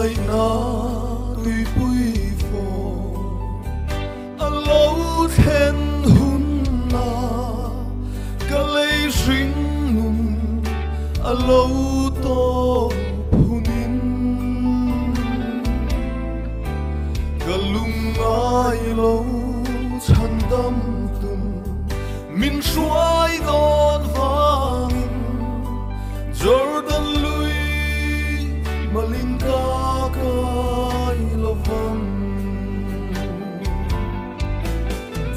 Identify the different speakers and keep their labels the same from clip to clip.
Speaker 1: mai na tui pui fo alo then hun na ka lei ring num alo to punin ka lung ai lo chan dam tum min suai don vangin Jordan lui malin ka kai lovang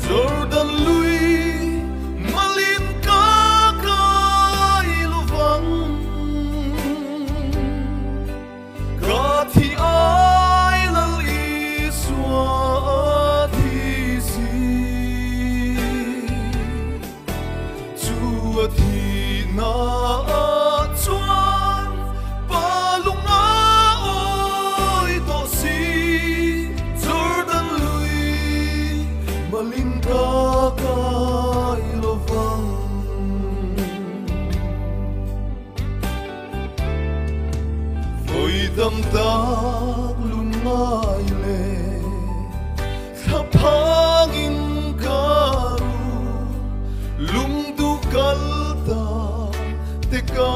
Speaker 1: Jordan lui malin ka kai lovang ka thi ai lal iswa thi si chu thi na chuan palunga oi to si Jordan lui malin ka kai lovang voi dam tak lungai le thapangin karu lungdu kalta te ka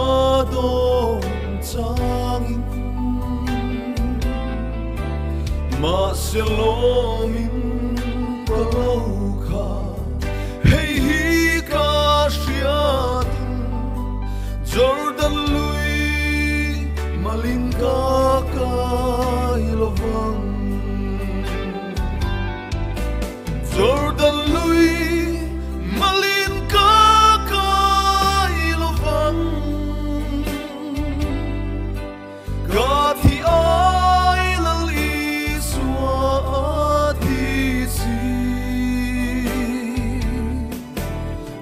Speaker 1: don changin ma selomin kalauka hey hi ka shiatin Jordan lui malin ka kai lovang Jordan lui malin ka kai lovang ka thi ai lal iswa thi si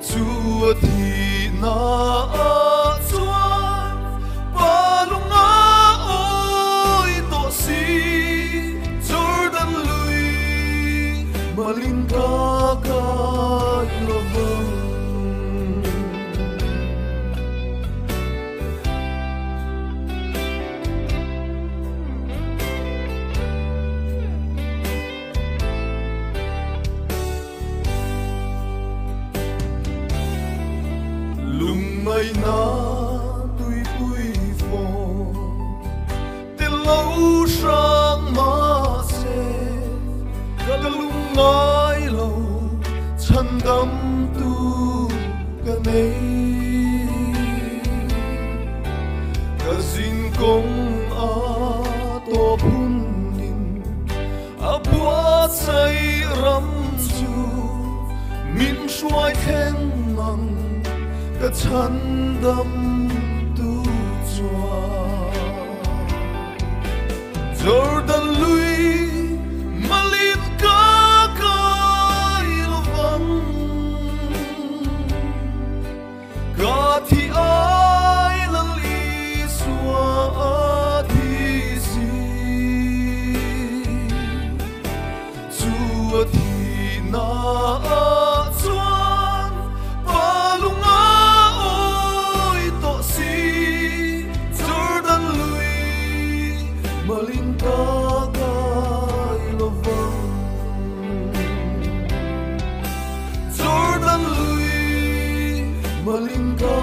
Speaker 1: chu thi na chuan palunga oi to si Jordan lui malin ka kai lovang lung mai na tui pui fo te lâu sang ma se ka lung ngai lo chan dam tu ka nei ka zin kong a to phun nin a bua sai ram chu min suai then mang ka chan dam tu chua Jordan lui malin ka kai lovang ka thi ai lal iswa thi si chu thi na chuan palunga oi to si Jordan lui malin ka kai lovang Jordan lui malin ka